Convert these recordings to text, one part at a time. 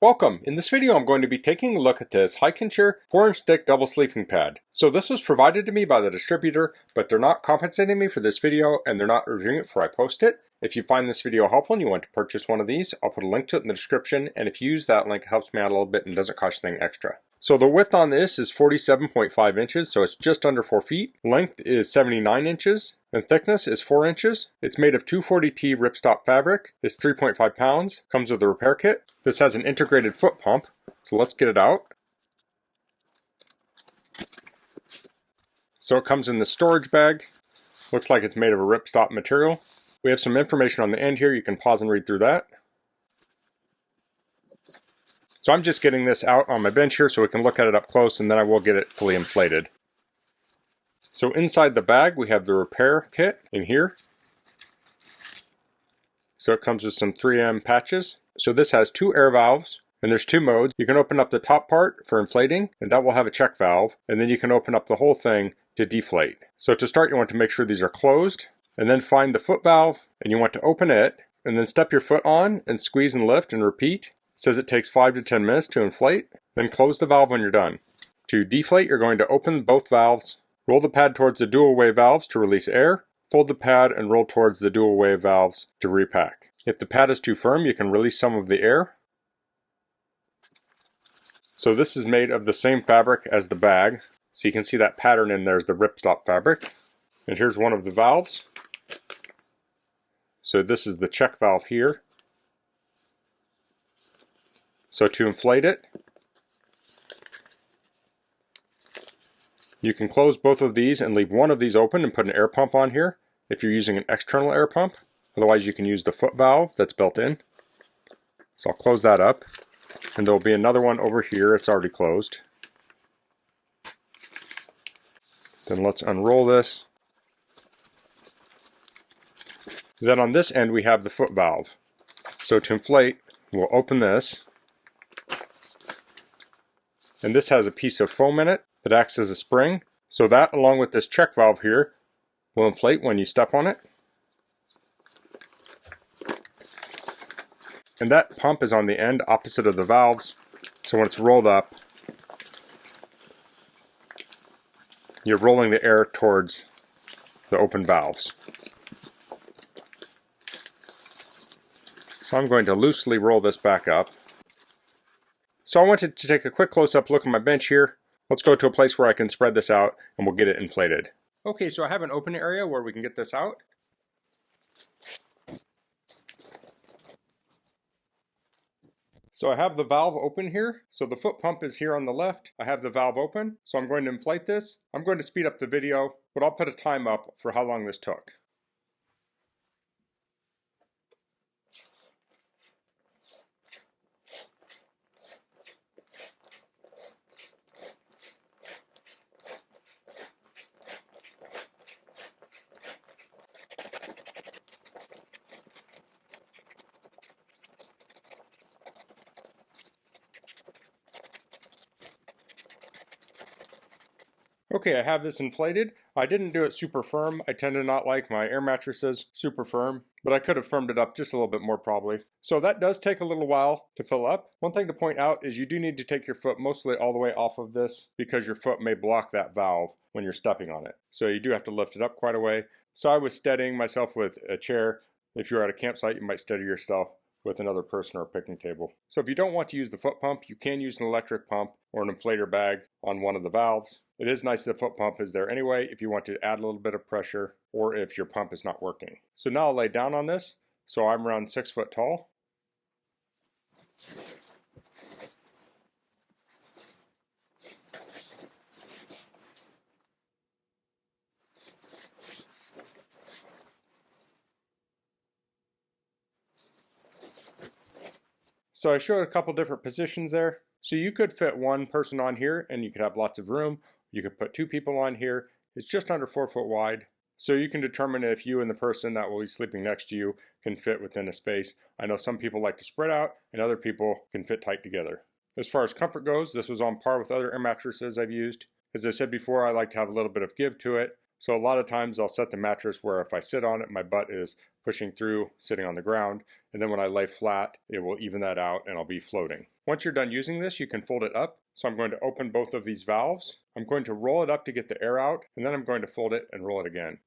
Welcome! In this video I'm going to be taking a look at this Hikenture 4-inch thick double sleeping pad. So this was provided to me by the distributor, but they're not compensating me for this video and they're not reviewing it before I post it. If you find this video helpful and you want to purchase one of these, I'll put a link to it in the description, and if you use that link it helps me out a little bit and doesn't cost you anything extra. So the width on this is 47.5 inches, so it's just under 4 feet. Length is 79 inches. And thickness is 4 inches. It's made of 240T ripstop fabric. It's 3.5 pounds. Comes with a repair kit. This has an integrated foot pump. So let's get it out. So it comes in the storage bag. Looks like it's made of a ripstop material. We have some information on the end here. You can pause and read through that. So I'm just getting this out on my bench here so we can look at it up close, and then I will get it fully inflated. So inside the bag we have the repair kit in here. So it comes with some 3M patches. So this has 2 air valves, and there's 2 modes. You can open up the top part for inflating, and that will have a check valve, and then you can open up the whole thing to deflate. So to start you want to make sure these are closed, and then find the foot valve, and you want to open it, and then step your foot on and squeeze and lift and repeat. It says it takes 5 to 10 minutes to inflate, then close the valve when you're done. To deflate you're going to open both valves, roll the pad towards the dual wave valves to release air, fold the pad and roll towards the dual wave valves to repack. If the pad is too firm, you can release some of the air. So this is made of the same fabric as the bag. So you can see that pattern in there is the ripstop fabric. And here's one of the valves. So this is the check valve here. So to inflate it, you can close both of these and leave one of these open and put an air pump on here if you're using an external air pump. Otherwise you can use the foot valve that's built in. So I'll close that up, and there'll be another one over here. It's already closed. Then let's unroll this. Then on this end we have the foot valve. So to inflate, we'll open this. And this has a piece of foam in it that acts as a spring. So that, along with this check valve here, will inflate when you step on it. And that pump is on the end opposite of the valves. So when it's rolled up, you're rolling the air towards the open valves. So I'm going to loosely roll this back up. So I wanted to take a quick close-up look at my bench here. Let's go to a place where I can spread this out and we'll get it inflated. Okay, so I have an open area where we can get this out. So I have the valve open here. So the foot pump is here on the left. I have the valve open. So I'm going to inflate this. I'm going to speed up the video, but I'll put a time up for how long this took. Okay, I have this inflated. I didn't do it super firm. I tend to not like my air mattresses super firm, but I could have firmed it up just a little bit more probably. So that does take a little while to fill up. One thing to point out is you do need to take your foot mostly all the way off of this because your foot may block that valve when you're stepping on it. So you do have to lift it up quite a way. So I was steadying myself with a chair. If you're at a campsite, you might steady yourself with another person or a picnic table. So if you don't want to use the foot pump, you can use an electric pump or an inflator bag on one of the valves. It is nice that the foot pump is there anyway if you want to add a little bit of pressure or if your pump is not working. So now I'll lay down on this. So I'm around 6 foot tall. So I showed a couple different positions there. So you could fit one person on here and you could have lots of room. You could put 2 people on here. It's just under 4 foot wide. So you can determine if you and the person that will be sleeping next to you can fit within a space. I know some people like to spread out and other people can fit tight together. As far as comfort goes, this was on par with other air mattresses I've used. As I said before, I like to have a little bit of give to it. So a lot of times I'll set the mattress where if I sit on it, my butt is pushing through, sitting on the ground. And then when I lay flat, it will even that out and I'll be floating. Once you're done using this, you can fold it up. So I'm going to open both of these valves. I'm going to roll it up to get the air out, and then I'm going to fold it and roll it again.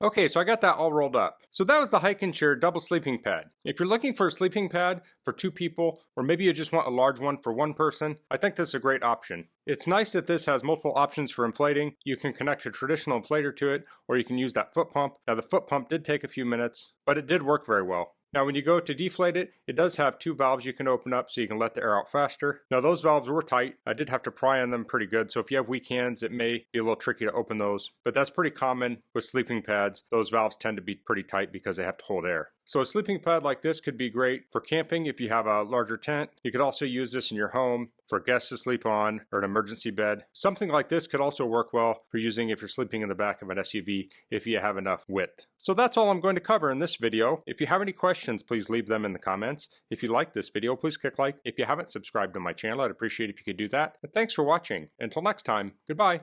Okay, so I got that all rolled up. So that was the Hikenture double sleeping pad. If you're looking for a sleeping pad for 2 people, or maybe you just want a large one for 1 person, I think this is a great option. It's nice that this has multiple options for inflating. You can connect a traditional inflator to it, or you can use that foot pump. Now the foot pump did take a few minutes, but it did work very well. Now when you go to deflate it, it does have 2 valves you can open up so you can let the air out faster. Now those valves were tight. I did have to pry on them pretty good, so if you have weak hands it may be a little tricky to open those. But that's pretty common with sleeping pads. Those valves tend to be pretty tight because they have to hold air. So a sleeping pad like this could be great for camping if you have a larger tent. You could also use this in your home for guests to sleep on, or an emergency bed. Something like this could also work well for using if you're sleeping in the back of an SUV if you have enough width. So that's all I'm going to cover in this video. If you have any questions, please leave them in the comments. If you like this video, please click like. If you haven't subscribed to my channel, I'd appreciate if you could do that. And thanks for watching. Until next time, goodbye.